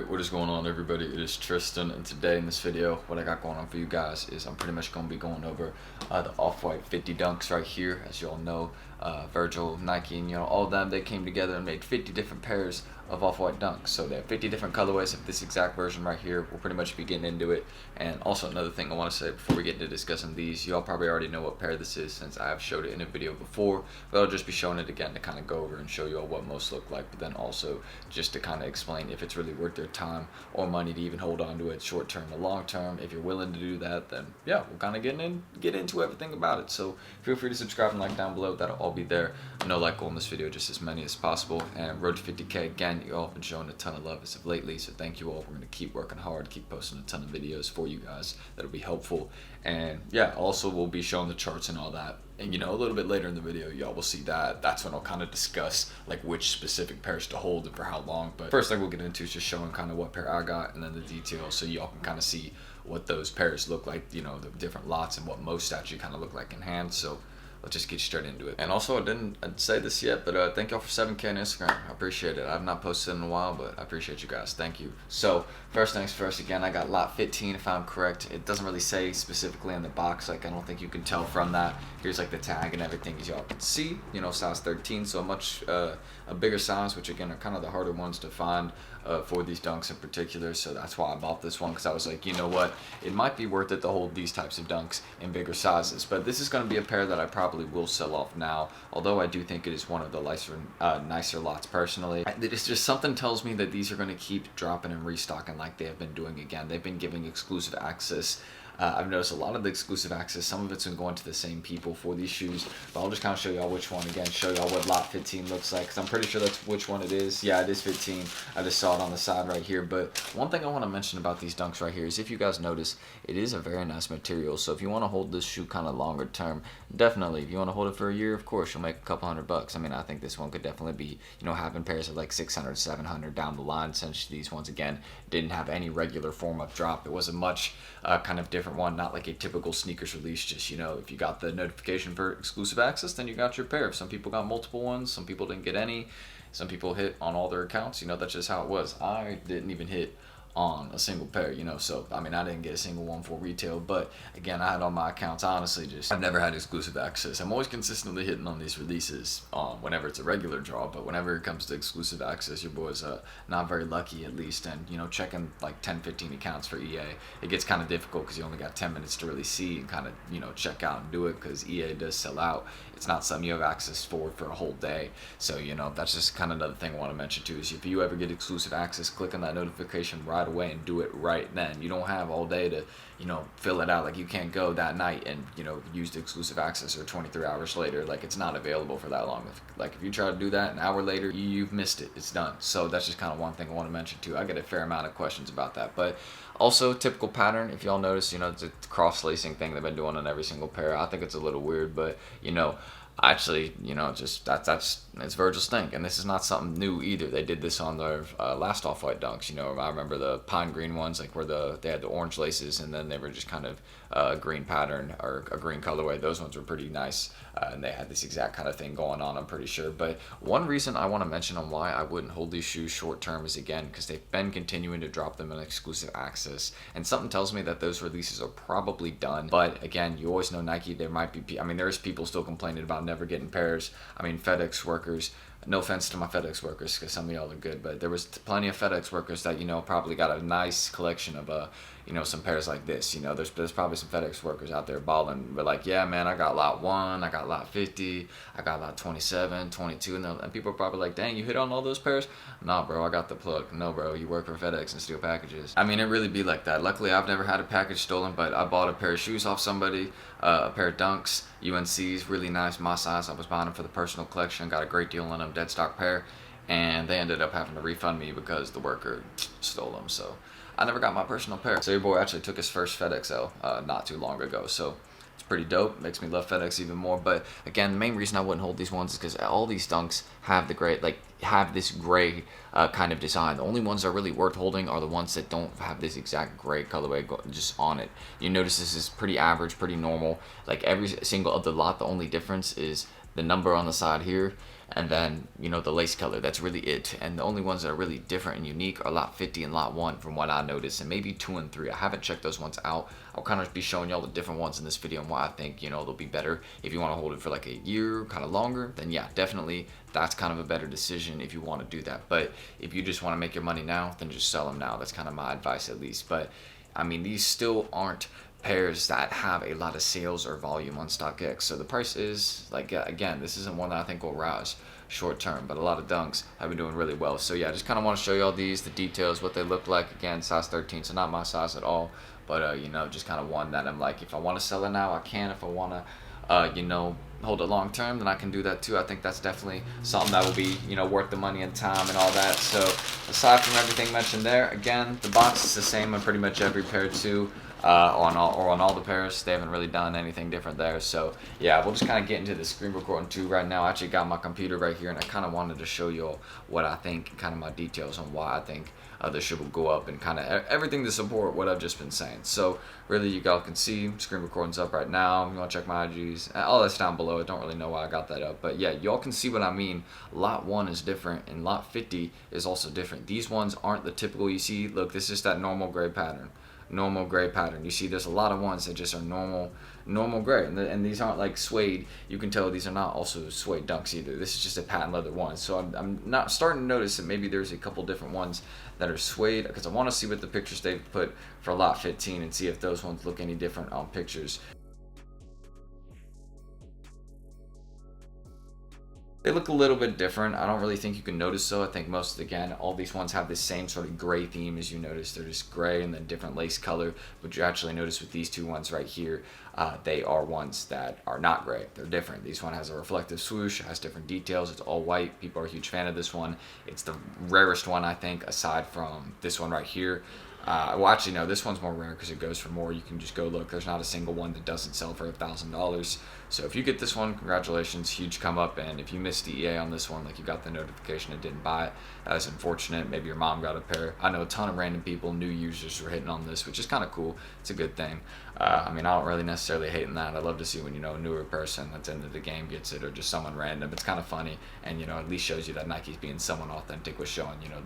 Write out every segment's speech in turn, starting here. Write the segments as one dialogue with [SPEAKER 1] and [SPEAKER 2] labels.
[SPEAKER 1] Alright, what is going on everybody? It is Tristan, and today in this video, what I got going on for you guys is I'm pretty much going to be going over the Off-White 50 Dunks right here. As you all know, Virgil, Nike, and all of them, they came together and made 50 different pairs of Off-White Dunks. So they have 50 different colorways of this exact version right here. We'll pretty much be getting into it. And also another thing I want to say before we get into discussing these, y'all probably already know what pair this is since I have showed it in a video before, but I'll just be showing it again to kind of go over and show you all what most look like, but then also just to kind of explain if it's really worth their time or money to even hold on to it short term or long term. If you're willing to do that, then yeah, we'll kind of get into everything about it. So feel free to subscribe and like down below. That'll all be there. I know like goal in this video, just as many as possible. And road to 50K again, you all have been showing a ton of love as of lately, so thank you all. We're going to keep working hard, keep posting a ton of videos for you guys that'll be helpful. And yeah, also we'll be showing the charts and all that, and a little bit later in the video y'all will see that. That's when I'll kind of discuss like which specific pairs to hold and for how long. But first thing we'll get into is just showing kind of what pair I got and then the details, so y'all can kind of see what those pairs look like, the different lots and what most actually kind of look like in hand. So let's just get straight into it. And also, I'd say this yet, but thank y'all for 7K on Instagram. I appreciate it. I've not posted in a while, but I appreciate you guys. Thank you. So first things first, again, I got lot 15 if I'm correct. It doesn't really say specifically in the box. Like, I don't think you can tell from that. Here's like the tag and everything, as y'all can see. Size 13, so a bigger size, which again are kind of the harder ones to find for these dunks in particular. So that's why I bought this one, because I was like, you know what, it might be worth it to hold these types of dunks in bigger sizes. But this is going to be a pair that I probably will sell off now, although I do think it is one of the nicer lots personally. It's just something tells me that these are going to keep dropping and restocking like they have been doing again. They've been giving exclusive access. I've noticed a lot of the exclusive access, some of it's been going to the same people for these shoes, but I'll just kind of show y'all which one again, show y'all what lot 15 looks like, because I'm pretty sure that's which one it is. Yeah, it is 15. I just saw it on the side right here. But one thing I want to mention about these dunks right here is, if you guys notice, it is a very nice material. So if you want to hold this shoe kind of longer term, definitely. If you want to hold it for a year, of course, you'll make a couple $100. I mean, I think this one could definitely be, having pairs of like 600, 700 down the line, since these ones, again, didn't have any regular form of drop. It was a much kind of different one, not like a typical sneakers release. Just, if you got the notification for exclusive access, then you got your pair. Some people got multiple ones, some people didn't get any, some people hit on all their accounts. That's just how it was. I didn't even hit on a single pair, so I mean, I didn't get a single one for retail, but again, I had on my accounts. Honestly, I've never had exclusive access. I'm always consistently hitting on these releases whenever it's a regular draw, but whenever it comes to exclusive access, your boy's not very lucky, at least. And checking like 10-15 accounts for EA, it gets kind of difficult because you only got 10 minutes to really see and kind of check out and do it, because EA does sell out. It's not something you have access for a whole day. So that's just kind of another thing I want to mention too, is if you ever get exclusive access, click on that notification right away and do it right then. You don't have all day to fill it out. Like, you can't go that night and use the exclusive access, or 23 hours later. Like, it's not available for that long. If you try to do that an hour later, you've missed it. It's done. So that's just kind of one thing I want to mention too. I get a fair amount of questions about that. But also, typical pattern, if y'all notice, it's a cross lacing thing they've been doing on every single pair. I think it's a little weird, but actually, just that's it's Virgil's thing, and this is not something new either. They did this on their last Off-White Dunks. I remember the pine green ones, like where they had the orange laces, and then they were just kind of a green pattern or a green colorway. Those ones were pretty nice, and they had this exact kind of thing going on, I'm pretty sure. But one reason I want to mention on why I wouldn't hold these shoes short term is, again, because they've been continuing to drop them in exclusive access, and something tells me that those releases are probably done. But again, you always know Nike, there might be, there's people still complaining about never getting pairs. FedEx workers, no offense to my FedEx workers, because some of y'all are good, but there was plenty of FedEx workers that probably got a nice collection of some pairs like this. There's probably some FedEx workers out there balling, but like, yeah, man, I got lot 1, I got lot 50, I got lot 27, 22, and people are probably like, dang, you hit on all those pairs? Nah, bro, I got the plug. No, bro, you work for FedEx and steal packages. It really be like that. Luckily, I've never had a package stolen, but I bought a pair of shoes off somebody, a pair of Dunks, UNC's, really nice, my size. I was buying them for the personal collection, got a great deal on them, dead stock pair, and they ended up having to refund me because the worker stole them. So I never got my personal pair. So your boy actually took his first FedEx not too long ago. So it's pretty dope. Makes me love FedEx even more. But again, the main reason I wouldn't hold these ones is because all these dunks have this gray kind of design. The only ones that are really worth holding are the ones that don't have this exact gray colorway just on it. You notice this is pretty average, pretty normal. Like every single of the lot, the only difference is the number on the side here. and then, you know, the lace color. That's really it. And the only ones that are really different and unique are lot 50 and lot 1 from what I noticed, and maybe 2 and 3. I haven't checked those ones out. I'll kind of be showing y'all the different ones in this video and why I think, you know, they'll be better. If you want to hold it for like a year, kind of longer, then yeah, definitely that's kind of a better decision if you want to do that. But if you just want to make your money now, then just sell them now. That's kind of my advice, at least. But I mean, these still aren't pairs that have a lot of sales or volume on StockX. So the price is, like, again, this isn't one that I think will rise short term, but a lot of dunks have been doing really well. So yeah, just kind of want to show you all these, the details, what they look like. Again, size 13, so not my size at all, but you know, just kind of one that I'm like, if I want to sell it now, I can. If I want to you know, hold it long term, then I can do that too. I think that's definitely something that will be, you know, worth the money and time and all that. So aside from everything mentioned there, again, the box is the same on pretty much every pair too. On all the pairs. They haven't really done anything different there. So yeah, we'll just kind of get into the screen recording too right now. I actually got my computer right here, and I kind of wanted to show you all what I think and kind of my details on why I think this shoe will go up, and kind of everything to support what I've just been saying. So really, you guys can see screen recording's up right now. You want to check my IGs, all that's down below. I don't really know why I got that up, but yeah, y'all can see what I mean. Lot 1 is different, and lot 50 is also different. These ones aren't the typical you see. Look, this is that normal gray pattern. Normal gray pattern. You see there's a lot of ones that just are normal gray, and these aren't like suede. You can tell these are not also suede dunks either. This is just a patent leather one. So I'm not starting to notice that maybe there's a couple different ones that are suede, because I want to see what the pictures they've put for lot 15 and see if those ones look any different on pictures. They look a little bit different. I don't really think you can notice so. I think most, again, all these ones have the same sort of gray theme as you notice. They're just gray and then different lace color. But you actually notice with these two ones right here, they are ones that are not gray. They're different. This one has a reflective swoosh, has different details. It's all white. People are a huge fan of this one. It's the rarest one, I think, aside from this one right here. Well, actually, no, this one's more rare because it goes for more. You can just go look. There's not a single one that doesn't sell for $1,000. So if you get this one, congratulations, huge come up. And if you missed DEA on this one, like you got the notification and didn't buy it, that is unfortunate. Maybe your mom got a pair. I know a ton of random people, new users, were hitting on this, which is kind of cool. It's a good thing. I mean, I don't really necessarily hate in that. I love to see when, you know, a newer person that's into the game gets it, or just someone random. It's kind of funny, and, you know, at least shows you that Nike's being someone authentic with showing, you know,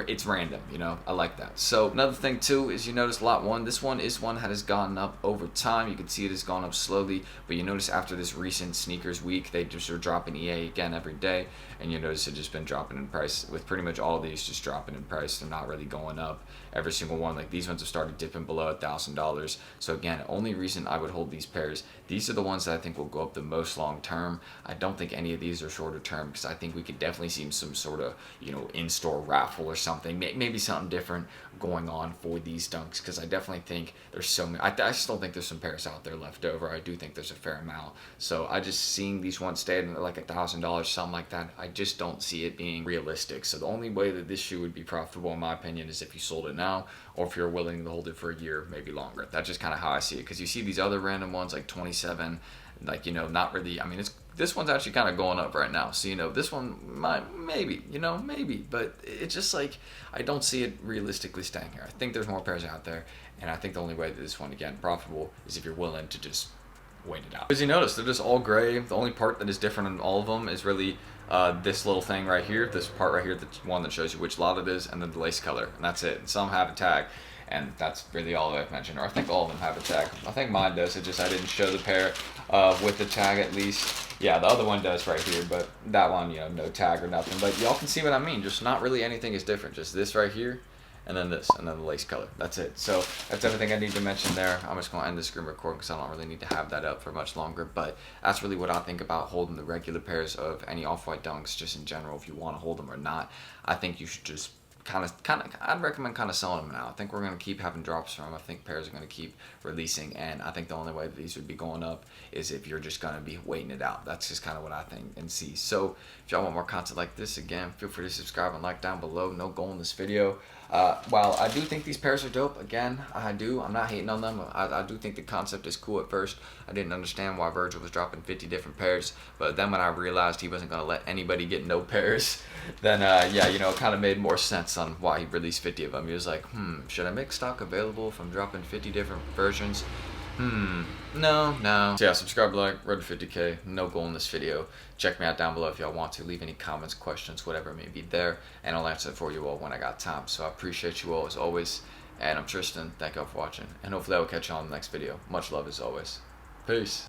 [SPEAKER 1] it's random, you know. I like that. So another thing too is you notice lot 1, this one is one that has gone up over time. You can see it has gone up slowly, but you notice after this recent sneakers week, they just are dropping EA again every day, and you notice it's just been dropping in price with pretty much all of these just dropping in price. They're not really going up. Every single one, like these ones have started dipping below $1,000. So again, only reason I would hold these pairs, these are the ones that I think will go up the most long term. I don't think any of these are shorter term, because I think we could definitely see some sort of, you know, in-store raffle or something, maybe something different going on for these dunks, because I definitely think there's so many. I still think there's some pairs out there left over. I do think there's a fair amount. So I just seeing these ones stay at like $1,000, something like that, I just don't see it being realistic. So the only way that this shoe would be profitable, in my opinion, is if you sold it now, or if you're willing to hold it for a year, maybe longer. That's just kind of how I see it, because you see these other random ones like 27, like, you know, not really. I mean, this one's actually kind of going up right now. So, you know, this one might, maybe, you know, maybe, but it's just like, I don't see it realistically staying here. I think there's more pairs out there, and I think the only way that this one, again, profitable, is if you're willing to just wait it out. As you notice, they're just all gray. The only part that is different in all of them is really this little thing right here, this part right here, that's one that shows you which lot it is, and then the lace color, and that's it. And some have a tag, and that's really all I've mentioned, or I think all of them have a tag. I think mine does. It just, I didn't show the pair with the tag at least. Yeah, the other one does right here, but that one, you know, no tag or nothing. But y'all can see what I mean. Just not really anything is different. Just this right here, and then this, and then the lace color. That's it. So that's everything I need to mention there. I'm just going to end the screen recording because I don't really need to have that up for much longer. But that's really what I think about holding the regular pairs of any off-white dunks, just in general. If you want to hold them or not, I think you should just I'd recommend kind of selling them now. I think we're going to keep having drops from them. I think pairs are going to keep releasing, and I think the only way that these would be going up is if you're just going to be waiting it out. That's just kind of what I think and see. So if y'all want more content like this, again, feel free to subscribe and like down below. No goal in this video. While I do think these pairs are dope, again, I'm not hating on them. I do think the concept is cool at first. I didn't understand why Virgil was dropping 50 different pairs, but then when I realized he wasn't going to let anybody get no pairs, then yeah, you know, it kind of made more sense on why he released 50 of them. He was like, should I make stock available if I'm dropping 50 different versions? No. So yeah, subscribe, like, road to 50K. No goal in this video. Check me out down below if y'all want to. Leave any comments, questions, whatever it may be there, and I'll answer it for you all when I got time. So I appreciate you all as always. And I'm Tristan. Thank y'all for watching. And hopefully I will catch you on the next video. Much love as always. Peace.